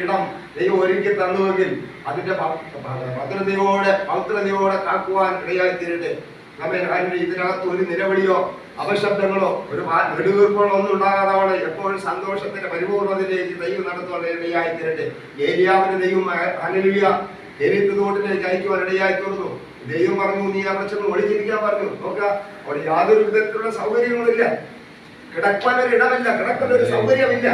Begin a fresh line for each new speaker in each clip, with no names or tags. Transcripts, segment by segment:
ഇടം ദൈവം ഒരുക്കി തന്നുവെങ്കിൽ അതിന്റെ പൗത്രതയോടെ കാക്കുവാൻ ഇടയായി തീരട്ടെ. ഇതിനകത്ത് ഒരു നിലവിളിയോ അപശബ്ദങ്ങളോ ഒരു നെടുവീർപ്പുകളോ ഒന്നും ഉണ്ടാകാതെ എപ്പോഴും സന്തോഷത്തിന്റെ പരിപൂർണതയിലേക്ക് ദൈവം നടത്തുവാൻ ഇടയായി തീരട്ടെ. ഏലിയാവിന് ദൈവം ഹല്ലേലൂയ എരിത്ത് തോട്ടിലേക്ക് അയക്കുവാൻ ഇടയായി തീർന്നു. ദൈവം പറഞ്ഞു, നീ അവിടെ ചെന്ന് ഒളിച്ചിരിക്കാൻ പറഞ്ഞു. നോക്കുക, അവിടെ യാതൊരു വിധത്തിലുള്ള സൗകര്യങ്ങളില്ല, കിടക്കാൻ ഒരു ഇടമില്ല, കിടക്കാൻ ഒരു സൗകര്യമില്ല.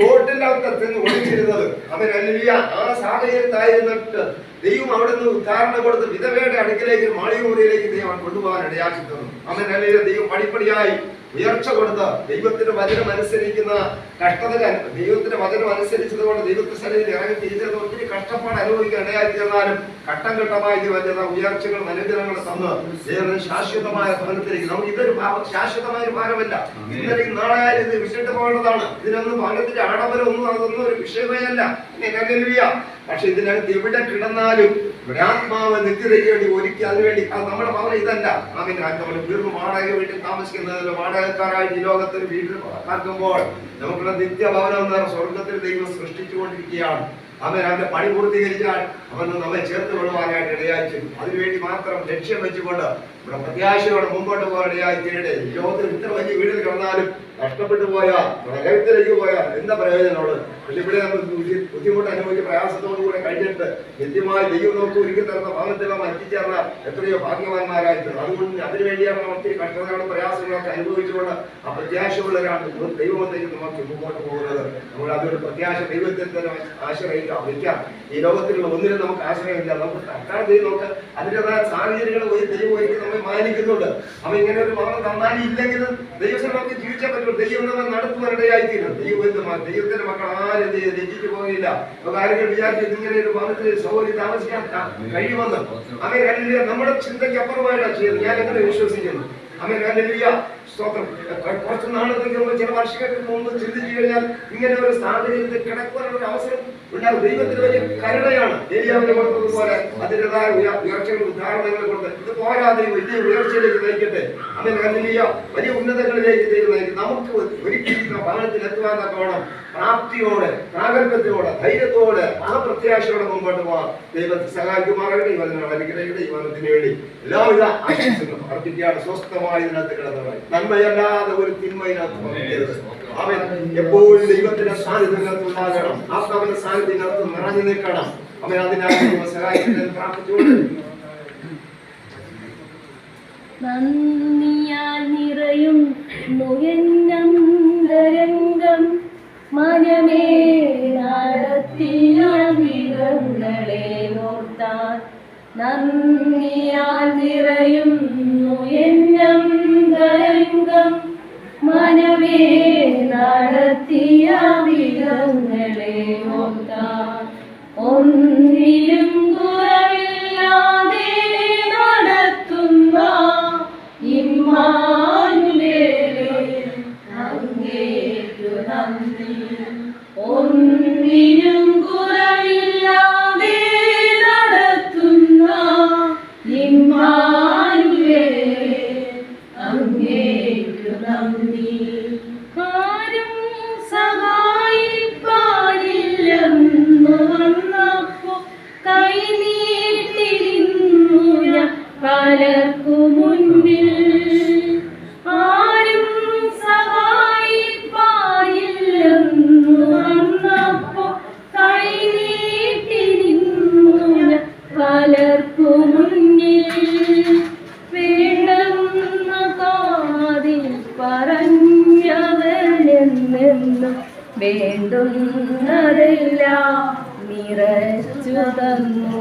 തോട്ടിനകത്ത് ഒളിച്ചിരുന്നത് അവൻ ഹല്ലേലൂയ. ആ സാഹചര്യത്തായിരുന്നിട്ട് ദൈവം അവിടെ നിന്ന് ഉദ്ധാരണ കൊടുത്ത് വിധവയുടെ അടുക്കിലേക്ക് മാളികമുറിയിലേക്ക് ദൈവം കൊണ്ടുപോകാൻ ഇടയാക്കി തന്നു. അവൻ ഹല്ലേലൂയ. ദൈവം പടിപ്പടിയായി ഉയർച്ച കൊടുത്ത് ദൈവത്തിന്റെ വചനം അനുസരിക്കുന്ന കഷ്ടതകൾ, ദൈവത്തിന്റെ വചനം അനുസരിച്ചതുകൊണ്ട് ദൈവത്തിന്റെ സ്ഥലത്തിൽ ഇറങ്ങി തിരിച്ചത് ഒത്തിരി കഷ്ടപ്പാട് അനുഭവിക്കാൻ ഇടയായി തീർന്നാലും ഘട്ടം ഘട്ടമായി വരുന്ന ഉയർച്ചകളും അനുഗ്രഹങ്ങളും തന്ന് ദൈവം ശാശ്വതമായ ഭവനത്തിലേക്ക് നമുക്ക് ഇതൊരു ശാശ്വതമായ ഒരു ഭാരമല്ല. ഇന്നലെ നാളായാലും ഇത് വിട്ടിട്ട് പോകേണ്ടതാണ്. ഇതിനൊന്നും ഭവനത്തിന്റെ ആഡംബരമൊന്നും അതൊന്നും ഒരു വിഷയമേ അല്ല. പക്ഷെ ഇതിനകത്ത് എവിടെ കിടന്നാലും ആത്മാവ് നിത്യതയ്ക്ക് വേണ്ടി ഒരുക്കി അതിനുവേണ്ടി നമ്മുടെ ഭവനം ഇതല്ല. നമ്മൾ വീണ്ടും വാടക വീട്ടിൽ താമസിക്കുന്നതിൽ വാടകക്കാരായിട്ട് ഈ ലോകത്തിൽ വീട്ടിൽ പാർക്കുമ്പോൾ നമുക്കുള്ള നിത്യഭവനം എന്ന സ്വർഗത്തിൽ ദൈവം സൃഷ്ടിച്ചുകൊണ്ടിരിക്കുകയാണ്. അവന്റെ പണി പൂർത്തീകരിച്ചാൽ അവൻ നമ്മെ ചേർത്ത് കൊള്ളുവാനായിട്ട് ഇടയായി. അതിനുവേണ്ടി മാത്രം ലക്ഷ്യം വെച്ചുകൊണ്ട് ഇവിടെ പ്രത്യാശയോടെ മുമ്പോട്ട് പോകാൻ ഇടയായി തീരട്ടെ. ഈ ലോകത്തിൽ ഇത്ര വലിയ വീട്ടിൽ കിടന്നാലും നഷ്ടപ്പെട്ടു പോയാൽ നരകത്തിലേക്ക് പോയാൽ എന്താ പ്രയോജനമുള്ളത്? പക്ഷെ ഇവിടെ നമ്മൾ ബുദ്ധിമുട്ട് അനുഭവിച്ച പ്രയാസത്തോടു കൂടെ കഴിഞ്ഞിട്ട് കൃത്യമായി ദൈവം നമുക്ക് ഒരുക്കി തരുന്ന ഭവനത്തിൽ നാം എത്തിച്ചേർന്ന എത്രയോ ഭാഗ്യവാന്മാരായിട്ടുണ്ട്. അതുകൊണ്ട് അതിനുവേണ്ടിയാണ് നാം ഒത്തിരി കഷ്ടതകളും പ്രയാസങ്ങളൊക്കെ അനുഭവിച്ചുകൊണ്ട് ആ പ്രത്യാശയുള്ളവരാണ് ദൈവത്തേക്ക് നമുക്ക് മുമ്പോട്ട് പോകുന്നത്. നമ്മൾ അതൊരു പ്രത്യാശ ദൈവത്തിൽ തന്നെ ആശ്രയിക്കാം, വയ്ക്കാം. ഈ ലോകത്തിലുള്ള ഒന്നിനും നമുക്ക് ആശ്രയമില്ല. നമുക്ക് തൽക്കാലം ദൈവം നമുക്ക് അതിൻ്റെതായ സാഹചര്യങ്ങൾ ദൈവം ഒരുക്കി നമ്മെ മാനിക്കുന്നുണ്ട്. അവ ഇങ്ങനെ ഒരു ഭവനം തന്നാലും ഇല്ലെങ്കിലും ദൈവത്തിൽ നമുക്ക് ജീവിച്ചാൽ പറ്റും. ദൈവം നമ്മൾ നടത്തുവാനിടയായിത്തീരും. ദൈവത്തിന്റെ മക്കൾ ആരും രചിച്ചു പോകില്ല. കാര്യങ്ങൾ വിചാരിച്ചു ഇങ്ങനെ ഒരു ഭവനത്തിൽ സൗകര്യം താമസിക്കാൻ കഴിയുമെന്ന് അങ്ങനെ നമ്മുടെ ചിന്തയ്ക്ക് അപ്പുറമായിട്ടാണ് ചെയ്യുന്നത്. ഞാൻ എങ്ങനെ വിശ്വസിക്കുന്നു. സ്തോത്രം. കുറച്ച് നാളത്തേക്ക് മുമ്പ് ചില വർഷങ്ങൾക്ക് മുമ്പ് ചിന്തിച്ചു കഴിഞ്ഞാൽ ഇങ്ങനെ ഒരു സാഹചര്യത്തിൽ കിടക്കാനുള്ള ഒരു അവസരം ഉണ്ടാകും. ദൈവത്തിന് വലിയ കരുണയാണ്. ഏലിയാവിനെ കൊടുത്തതുപോലെ അതിൻ്റെതായ ഉയർച്ചകൾ ഉദാഹരണങ്ങൾ കൊടുത്ത് ഇത് പോരാതെ വലിയ ഉയർച്ചയിലേക്ക് നയിക്കട്ടെ. വലിയ ഉന്നതങ്ങളിലേക്ക് ദൈവം നയിക്കും. നമുക്ക് ഒരിക്കലും ഭവനത്തിൽ എത്തുവാൻ തക്കവണ്ണം പ്രാപ്തിയോടെ, പ്രാഗൽഭ്യത്തോടെ, ധൈര്യത്തോടെ, ആ പ്രത്യാശയോടെ മുമ്പോട്ട് പോകാം. ദൈവത്തെ സഹായിക്കുമാറാകട്ടെ. അനുഗ്രഹിക്കട്ടെ. ഈ വനത്തിന് വേണ്ടി എല്ലാവിധ ആശംസകളും അർപ്പിക്കുകയാണ്. സ്വസ്ഥമായി ഇതിനകത്ത് കിടന്നവരായി നന്മയല്ലാതെ ഒരു തിന്മയിനകത്ത് അവൻ എപ്പോഴും ദൈവത്തിന്റെ സാന്നിധ്യങ്ങൾക്ക് ഉണ്ടാകണം. ആത്മാവിന്റെ സാന്നിധ്യങ്ങൾക്ക് നിറഞ്ഞു നിൽക്കണം. അവൻ അതിനായി സഹായിക്കുന്നതിൽ പ്രാർത്ഥിച്ചുകൊണ്ട്
നന്ദിയാൽ നിറയും നുയന്നന്തരംഗം മനമേ നടത്തിയ വിധങ്ങളെ നോർത്താൻ. നന്ദിയാൽ നിറയും നുയന്നന്തരംഗം മനമേ നടത്തിയ വിധങ്ങളെ നോർത്താൻ. ഒന്നിലും കുറവില്ലാതെ നടത്തുന്ന അങ്ങേക്കു നന്ദി. ഒന്നിനും കുറവില്ലാതെ നടത്തുന്ന അങ്ങേക്കു നന്ദി. ആരും സഹായിപ്പാനില്ലെന്നു വന്നപ്പോ കൈനീട്ടിരുന്നു ഞാൻ പലർക്കു മുൻപിൽ. ആരും സഹായിപ്പാനില്ലെന്നു വന്നപ്പോ കൈനീട്ടിരുന്നു ഞാൻ പലർക്കു മുന്നിൽ. വേണ്ടെന്ന കാതിൽ പറഞ്ഞവനെന്നെന്നും വേണ്ടുന്നതെല്ലാം നിറച്ചു തന്നു.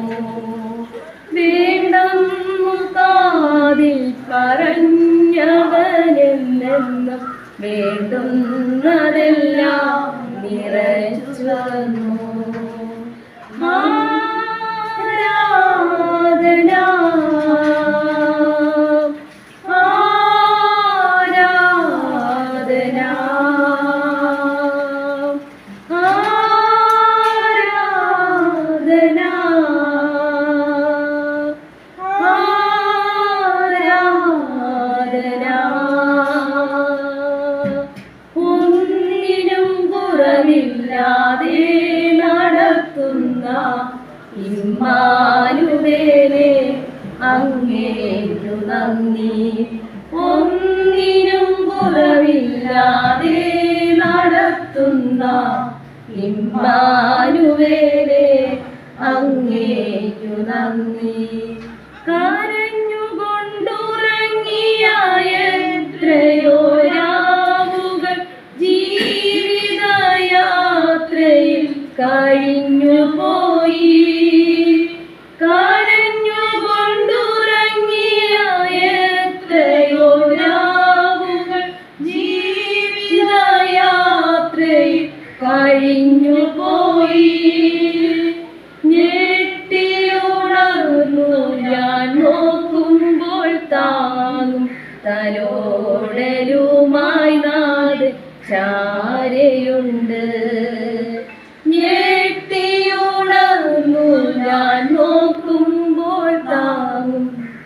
വേണ്ടെന്നു കാതിൽ പറഞ്ഞവനെന്നെന്നും വേണ്ടുന്നതെല്ലാം നിറച്ചു തന്നു. ആരാധന ആരാധന ആരാധന ആരാധന. ഒന്നിനും കുറവില്ലാതെ നട ഇമ്മാനുവേലേ അങ്ങേക്കു നന്ദി. ഒന്നിനും കുറവില്ലാതെ നടത്തുന്ന ഇമ്മാനുവേലേ അങ്ങേക്കു നന്ദി. കരഞ്ഞുകൊണ്ടുറങ്ങിയ എത്രയോ രാവുകൾ ജീവിതയാത്രയിൽ കഴിഞ്ഞുപോയി. കരഞ്ഞുകൊണ്ടുറങ്ങിയ എത്രയോ രാവുകൾ ജീവിതയാത്രയിൽ കഴിഞ്ഞുപോയി. ഞെട്ടിയുണർന്നു ഞാൻ നോക്കുമ്പോൾ താങ്ങും തലോടലുമായി നാട് ചാരയുണ്ട്. ഞെട്ടിയുണർന്നു ഞാൻ നോക്കുമ്പോൾ താങ്ങും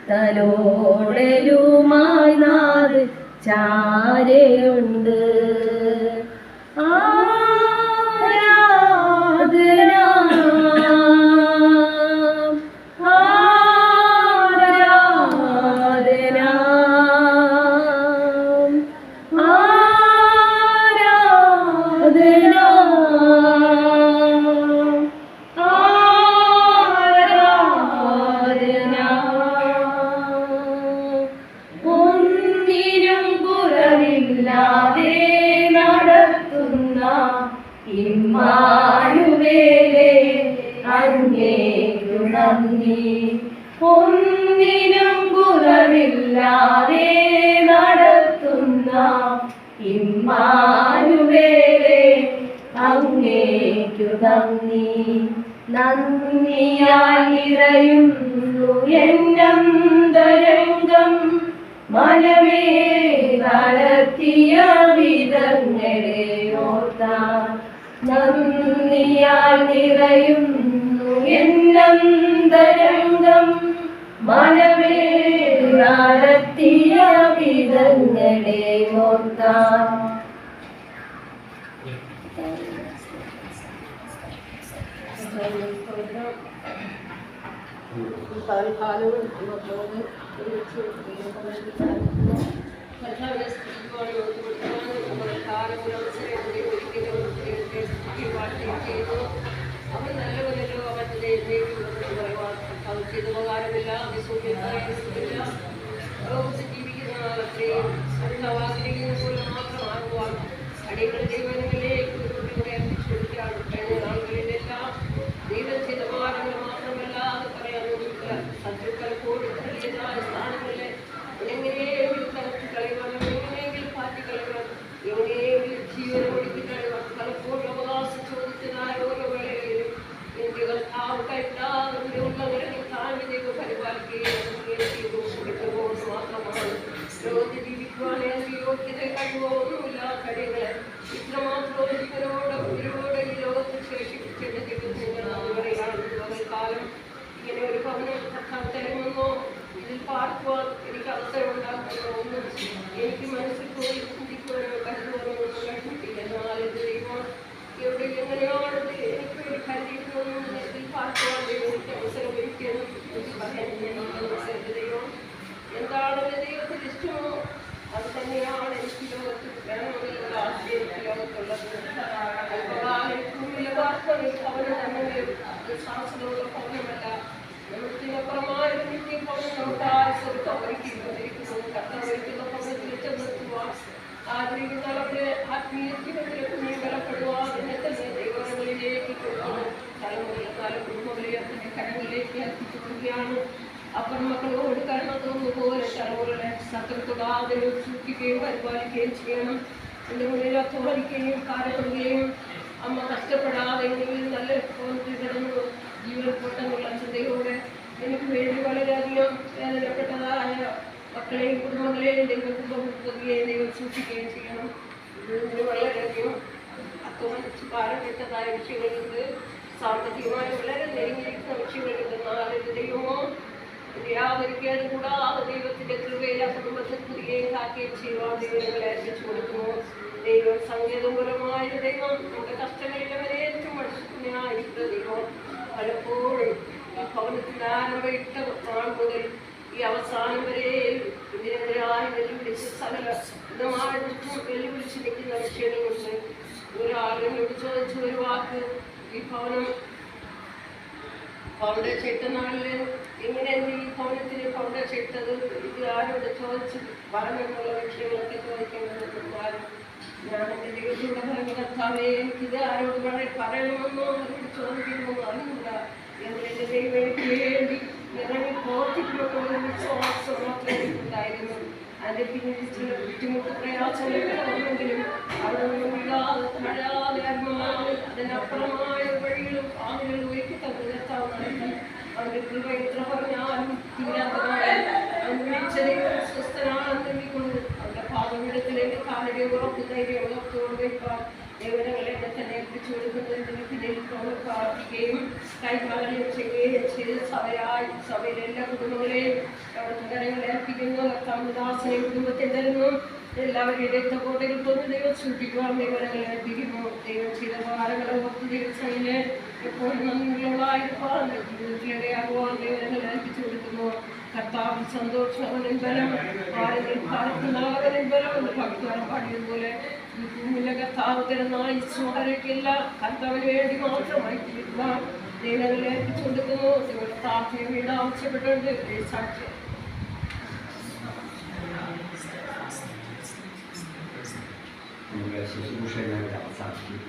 തലോടലുമായി നാട് ചാരയുണ്ട്. ഒന്നിനും കുറവില്ലാതെ നടത്തുന്ന ഇമ്മാനുവേലേ അങ്ങേക്കു നന്ദി. ഒന്നിനും കുറവില്ലാതെ നടത്തുന്ന ഇമ്മാനുവേലേ അങ്ങേക്കു നന്ദി. നന്ദിയാൽ നിറയുന്നു എന്നന്തരംഗം മനമേ നടത്തിയ വിധങ്ങളെ ഓർത്താൻ. നന്ദിയാൽ നിറയുന്നു എന്നന്തരംഗം മനമേ നടത്തിയ വിധങ്ങളെ ഓർത്താൻ.
അവൻ നല്ലവനല്ലോ അവൻ്റെ ഉപകാരമില്ല ലോകത്ത് ജീവിക്കുന്ന അത്രയും ആഗ്രഹിക്കുന്ന പോലെ മാത്രമാകുവാൻ അടികളുടെ ദൈവങ്ങളിലേക്ക് കൊടുക്കുകയാണ്. കഴിഞ്ഞ നാളുകളിലെല്ലാം ദൈവം ചെയ്ത മാർഗങ്ങൾ മാത്രമല്ല അത് പറയാനൊന്നുമില്ല. ശത്രുക്കൾ കൂടുതലായ സ്ഥാനങ്ങളിലെ എങ്ങനെയെങ്കിലും തലത്തിൽ കളയുവാനും എങ്ങനെയെങ്കിലും പാറ്റി കളയുവാൻ എങ്ങനെയെങ്കിലും ജീവനെ ഒടുക്കി കളയുവാൻ പലപ്പോഴും അവകാശം ചോദിച്ചതായ ഓരോ വേളകളിലും എനിക്ക് കർത്താവ് കൈത്താവിന്റെ ഉള്ളവരെ താഴ്ന്ന ദൈവം പരിപാലിക്കുകയും മാത്രമാണ്. ലോകത്ത് ജീവിക്കുവാൻ എനിക്ക് യോഗ്യത കഴിവൊന്നുമില്ല. കഴിവുകളെ ഇത്രമാത്രം ജീവനോട് ഈ ലോകത്ത് ശേഷിപ്പിച്ചെന്റെ ദൈവത്തിന് കാലം ഇങ്ങനെ ഒരു ഭവനം കർത്താവ് തരുമെന്നോ ഇതിൽ പാർക്കുവാൻ എനിക്ക് അവസരം ഉണ്ടാക്കുമെന്നോ ഒന്നും എനിക്ക് മനസ്സിൽ പോയി ചിന്തിക്കുവാനോ കരുതുവാനോ ഒന്നും കഴിഞ്ഞിട്ടില്ല. എന്നാൽ എന്റെ ദൈവം ഇവിടെ എങ്ങനെയാണ് എനിക്ക് വേണ്ടി കരുതിയിരുന്നൊന്നും ഇതിൽ പാർക്കുവാൻ എനിക്ക് അവസരം ഒരുക്കിയെന്നും പറയാൻ ദൈവം എന്താണ് ദൈവത്തിൽ ഇഷ്ടമോ അത് തന്നെയാണ് എനിക്ക് ലോകത്തിൽ വേണമെന്നുള്ള എനിക്ക് ലോകത്തുള്ളത്. ഭൂമിയിലെ വാർത്തകൾ ഭവനം തന്നെ ശ്വാസമുള്ള ഭവനമല്ല. നമുക്കിനപ്പുറമായ നിത്യ ഭവനം നമുക്കായ സ്വന്തം ഒരുക്കിയിരിക്കുന്നു. കർത്താവൊരുക്കുന്ന ഭവനത്തിൽ ചെന്നെത്തുവാൻ ആഗ്രഹിക്കുന്ന അവരുടെ ആത്മീയ ജീവിതത്തിലേക്ക് നീ ബലപ്പെടുവാൻ എന്നെ തന്നെ ദൈവങ്ങളിലേക്ക് കൊടുക്കണം. തലമുറ കുടുംബങ്ങളെ അതിന്റെ കരങ്ങളിലേക്ക് എത്തിച്ചിരിക്കുകയാണ്. അപ്പുറം മക്കളോട് കരുണ തോന്നുപോലെ തലമുറകളെ ശത്രുത്വകാതെ സൂക്ഷിക്കുകയും പരിപാലിക്കുകയും ചെയ്യണം. എൻ്റെ മുന്നിൽ അധ്വാനിക്കുകയും കാലപ്പെടുകയും അമ്മ കഷ്ടപ്പെടാതെ എങ്കിലും നല്ല കിടന്നു ജീവനപ്പെട്ടെന്നുള്ള ചിന്തയോടെ എനിക്ക് വേണ്ടി വളരെയധികം വേദനപ്പെട്ടതായ മക്കളെയും കുടുംബങ്ങളെയും ദൈവത്തിൽ ബഹുക്കുകയും ദൈവം സൂക്ഷിക്കുകയും ചെയ്യണം. ഇതിന് വളരെയധികം അധ്വാനിച്ച് ഭാരപ്പെട്ടതായ വിഷയങ്ങളുണ്ട്. സാമ്പത്തികമായി വളരെ നെരുങ്ങിയിരിക്കുന്ന വിഷയങ്ങളുണ്ട്. എന്നാൽ ദൈവമോ യാതൊരിക്കലും കൂടാതെ ദൈവത്തിന്റെ കൃപയിലെ കുടുംബത്തിൽ തിരികെയും കാക്കുകയും ചെയ്യുവാൻ ദൈവങ്ങളെ അർപ്പിച്ചു കൊടുക്കുന്നു. ദൈവം സങ്കേതപരമായ ദൈവം നമ്മുടെ കഷ്ടങ്ങളിലവരെ ഏറ്റവും അടുക്കുന്നതായിരിക്കുന്ന ദൈവം പലപ്പോഴും ഈ ഭവനത്തിന് ആരംഭം ഇട്ട നാൾ മുതൽ ഈ അവസാനം വരെ ഇതിനെതിരായി വെല്ലുവിളിച്ച് സകല ഇതമായിട്ടും വെല്ലുവിളിച്ച് നിൽക്കുന്ന വിഷയങ്ങളുണ്ട്. ഒരാളിനോട് ചോദിച്ച ഒരു വാക്ക്, ഈ ഭവനം ഫൗണ്ടേഷൻ ഇട്ട നാളില് എങ്ങനെയാണ് ഈ ഭവനത്തിന് ഫൗണ്ടേഷൻ ഇട്ടത്, ഇത് ആരോട് ചോദിച്ച് പറഞ്ഞെന്നുള്ള വിഷയങ്ങളൊക്കെ ചോദിക്കേണ്ടത്. ഞാൻ എൻ്റെ ദൈവത്തിലൂടെ പറഞ്ഞ കർത്താവേ, എനിക്കിത് ആരോട് പറയണമെന്നോ അവരോട് ചോദിക്കണമെന്നോ അറിയില്ല. എൻ്റെ ദൈവം എനിക്ക് വേണ്ടി ഇറങ്ങി പ്രവർത്തിക്കണമെന്നുള്ള വിശ്വാസം മാത്രമേ എനിക്കുണ്ടായിരുന്നു. അതിൻ്റെ പിന്നിൽ ചില ബുദ്ധിമുട്ട് പ്രയാസങ്ങളെങ്കിലും അവിടെ നിന്നില്ലാതെ തഴാതെ അർമ്മമാണ് അതിനപ്പുറമായ വഴികളും ആളുകളും ഒരുക്കി തന്നെ നിർത്താൻ നടത്തി. അവൻ്റെ കൃപ എത്ര പറഞ്ഞാലും തീരാത്തതായി വിളിച്ചതയും സ്വസ്ഥനാണെന്ന് കൊണ്ട് അവരുടെ പാദപീഠത്തിലേക്ക് കാലിടെ ഉറപ്പ് ധൈര്യം ഉറപ്പുകൊണ്ട് വയ്ക്കാൻ ദേവനങ്ങളെ തന്നെ ഏൽപ്പിച്ചു കൊടുക്കുന്നതിന് പിന്നിൽ പ്രാർത്ഥിക്കുകയും കൈകാര്യം ചെയ്യുകയും ചെയ്ത് സഭയിലെ എല്ലാ കുടുംബങ്ങളെയും അവിടുത്തെ കരങ്ങളെ ഏൽപ്പിക്കുന്നു. കർത്താമദാസനെ കുടുംബത്തിൽ തരുന്നു. എല്ലാവരുടെയും രക്തക്കോട്ടയിൽ തൊന്ന് ദൈവം സൂക്ഷിക്കുവാൻ ദേവനങ്ങളെ ഏൽപ്പിക്കുന്നു. ദൈവം ചെയ്ത ഭാരങ്ങളെ ഓർത്ത് ദിവസങ്ങളിലെ എപ്പോഴും നന്ദിയുള്ളതായിരിക്കാൻ ജീവിതത്തിലിടയാകുവാൻ ദേവനങ്ങളെ ഏൽപ്പിച്ചു കൊടുക്കുന്നു. കർത്താവ് സന്തോഷവനും ബലം ആരെങ്കിലും ഭാരത്തിനാകവനും ബലം എന്ന് ഭക്തവാൻ പാടിയതുപോലെ ഈ ഭൂമിയിലെ കർത്താവ് തരുന്ന ഈശ്വരയ്ക്കില്ല കർത്താവിന് വേണ്ടി മാത്രമായി തീരുവാൻ ദൈവങ്ങളെ ഏൽപ്പിച്ചു കൊടുക്കുന്നു. നിങ്ങളുടെ പ്രാർത്ഥന വീണ്ടും ആവശ്യപ്പെട്ടുണ്ട്. സാക്ഷ്യം
ശുശ്രൂഷകളുടെ അവസാനിക്കും.